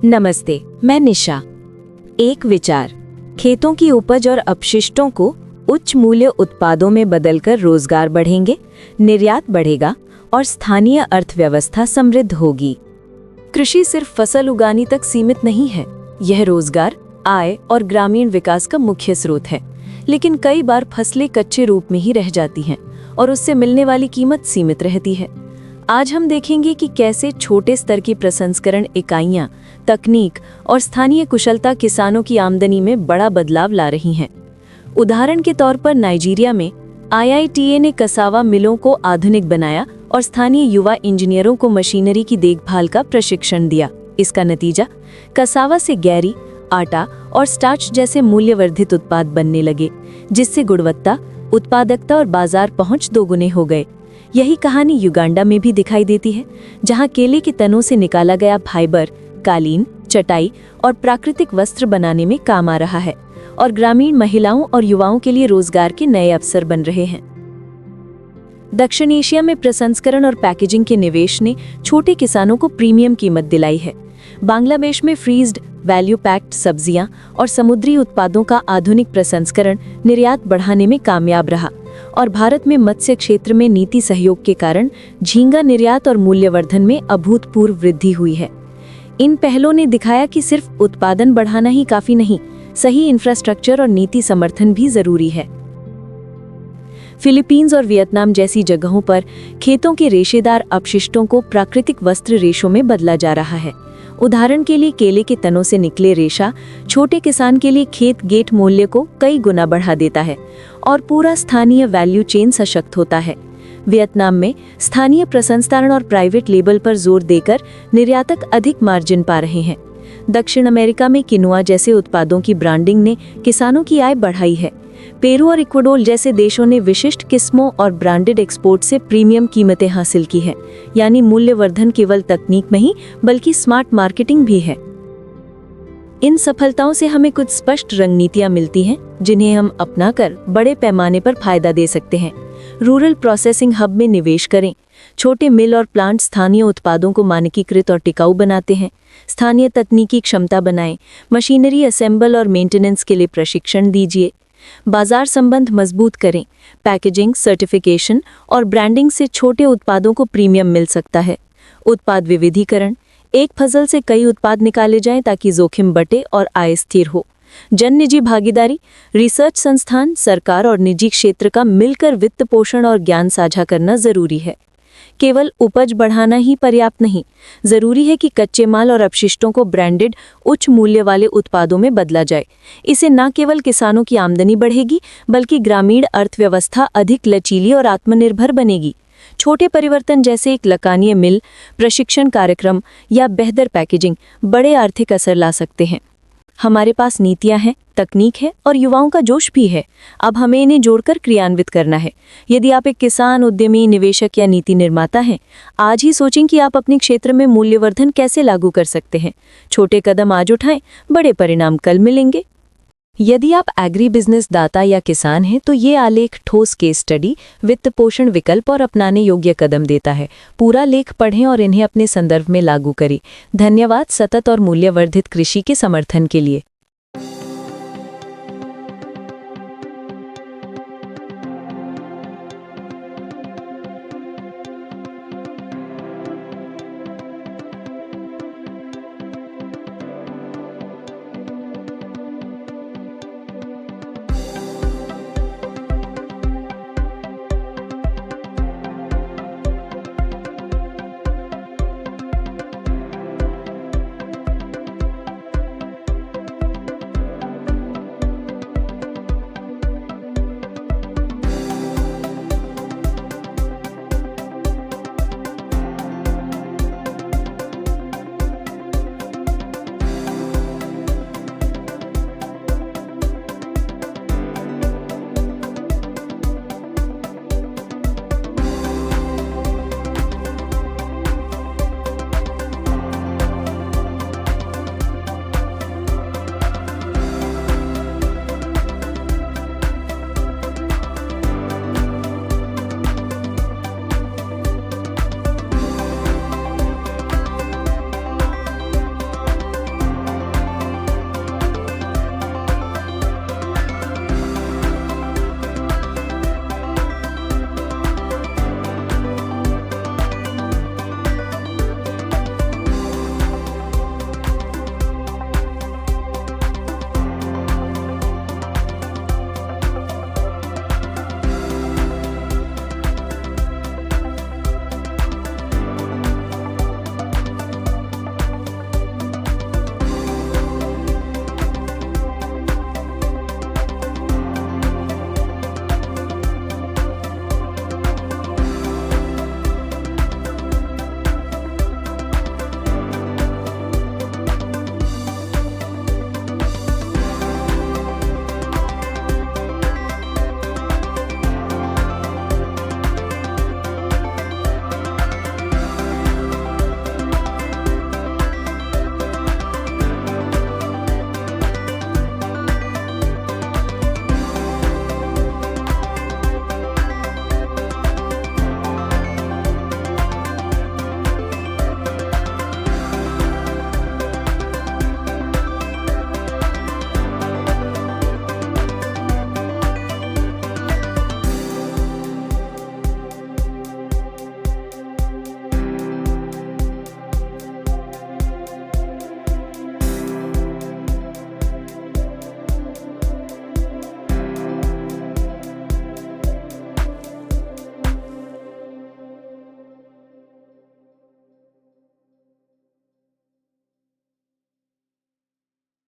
नमस्ते, मैं निशा। एक विचार, खेतों की उपज और अपशिष्टों को उच्च मूल्य उत्पादों में बदलकर रोजगार बढ़ेंगे, निर्यात बढ़ेगा और स्थानीय अर्थव्यवस्था समृद्ध होगी। कृषि सिर्फ फसल उगाने तक सीमित नहीं है, यह रोजगार, आय और ग्रामीण विकास का मुख्य स्रोत है। लेकिन कई बार फसलें कच्चे रूप में ही रह जाती हैं और उससे मिलने वाली कीमत सीमित रहती है। आज हम देखेंगे कि कैसे छोटे स्तर की प्रसंस्करण इकाइयां, तकनीक और स्थानीय कुशलता किसानों की आमदनी में बड़ा बदलाव ला रही हैं। उदाहरण के तौर पर नाइजीरिया में IITA ने कसावा मिलों को आधुनिक बनाया और स्थानीय युवा इंजीनियरों को मशीनरी की देखभाल का प्रशिक्षण दिया। इसका नतीजा, कसावा से गैरी, आटा और स्टार्च जैसे मूल्यवर्धित उत्पाद बनने लगे, जिससे गुणवत्ता, उत्पादकता और बाजार पहुंच दोगुने हो गए। यही कहानी युगांडा में भी दिखाई देती है, जहां केले के तनों से निकाला गया फाइबर कालीन, चटाई और प्राकृतिक वस्त्र बनाने में काम आ रहा है और ग्रामीण महिलाओं और युवाओं के लिए रोजगार के नए अवसर बन रहे हैं। दक्षिण एशिया में प्रसंस्करण और पैकेजिंग के निवेश ने छोटे किसानों को प्रीमियम कीमत दिलाई है। बांग्लादेश में फ्रीज्ड, वैल्यू पैक्ड सब्जियां और समुद्री उत्पादों का आधुनिक प्रसंस्करण निर्यात बढ़ाने में कामयाब रहा और भारत में मत्स्य क्षेत्र में नीति सहयोग के कारण झींगा निर्यात और मूल्यवर्धन में अभूतपूर्व वृद्धि हुई है। इन पहलों ने दिखाया कि सिर्फ उत्पादन बढ़ाना ही काफी नहीं, सही इंफ्रास्ट्रक्चर और नीति समर्थन भी जरूरी है। फिलीपींस और वियतनाम जैसी जगहों पर खेतों के रेशेदार अपशिष्टों को प्राकृतिक वस्त्र रेशों में बदला जा रहा है। उदाहरण के लिए केले के तनों से निकले रेशा छोटे किसान के लिए खेत गेट मूल्य को कई गुना बढ़ा देता है और पूरा स्थानीय वैल्यू चेन सशक्त होता है। वियतनाम में स्थानीय प्रसंस्करण और प्राइवेट लेबल पर जोर देकर निर्यातक अधिक मार्जिन पा रहे हैं। दक्षिण अमेरिका में किनुआ जैसे उत्पादों की ब्रांडिंग ने किसानों की आय बढ़ाई है। पेरू और इक्वाडोर जैसे देशों ने विशिष्ट किस्मों और ब्रांडेड एक्सपोर्ट से प्रीमियम कीमतें हासिल की है। यानी मूल्यवर्धन केवल तकनीक नहीं बल्कि स्मार्ट मार्केटिंग भी है। इन सफलताओं से हमें कुछ स्पष्ट रणनीतियां मिलती हैं, जिन्हें हम अपनाकर बड़े पैमाने पर फायदा दे सकते हैं। रूरल प्रोसेसिंग हब में निवेश करें। छोटे मिल और प्लांट स्थानीय उत्पादों को मानकीकृत और टिकाऊ बनाते हैं। स्थानीय तकनीकी क्षमता बनाएं। मशीनरी असेंबल और मेंटेनेंस के लिए प्रशिक्षण दीजिए। बाजार संबंध मजबूत करें। पैकेजिंग, सर्टिफिकेशन और ब्रांडिंग से छोटे उत्पादों को प्रीमियम मिल सकता है। उत्पाद विविधीकरण, एक फसल से कई उत्पाद निकाले जाएं ताकि जोखिम बटे और आय स्थिर हो। जन निजी भागीदारी, रिसर्च संस्थान, सरकार और निजी क्षेत्र का मिलकर वित्त पोषण और ज्ञान साझा करना जरूरी है। केवल उपज बढ़ाना ही पर्याप्त नहीं, जरूरी है कि कच्चे माल और अपशिष्टों को ब्रांडेड, उच्च मूल्य वाले उत्पादों में बदला जाए। इससे न केवल किसानों की आमदनी बढ़ेगी बल्कि ग्रामीण अर्थव्यवस्था अधिक लचीली और आत्मनिर्भर बनेगी। छोटे परिवर्तन जैसे एक लकानीय मिल, प्रशिक्षण कार्यक्रम या बेहतर पैकेजिंग बड़े आर्थिक असर ला सकते हैं। हमारे पास नीतियां हैं, तकनीक है और युवाओं का जोश भी है। अब हमें इन्हें जोड़कर क्रियान्वित करना है। यदि आप एक किसान, उद्यमी, निवेशक या नीति निर्माता हैं, आज ही सोचें कि आप अपने क्षेत्र में मूल्यवर्धन कैसे लागू कर सकते हैं। छोटे कदम आज उठाएं, बड़े परिणाम कल मिलेंगे। यदि आप एग्री बिजनेस दाता या किसान हैं तो ये आलेख ठोस केस स्टडी, वित्त पोषण विकल्प और अपनाने योग्य कदम देता है। पूरा लेख पढ़ें और इन्हें अपने संदर्भ में लागू करें। धन्यवाद सतत और मूल्यवर्धित कृषि के समर्थन के लिए।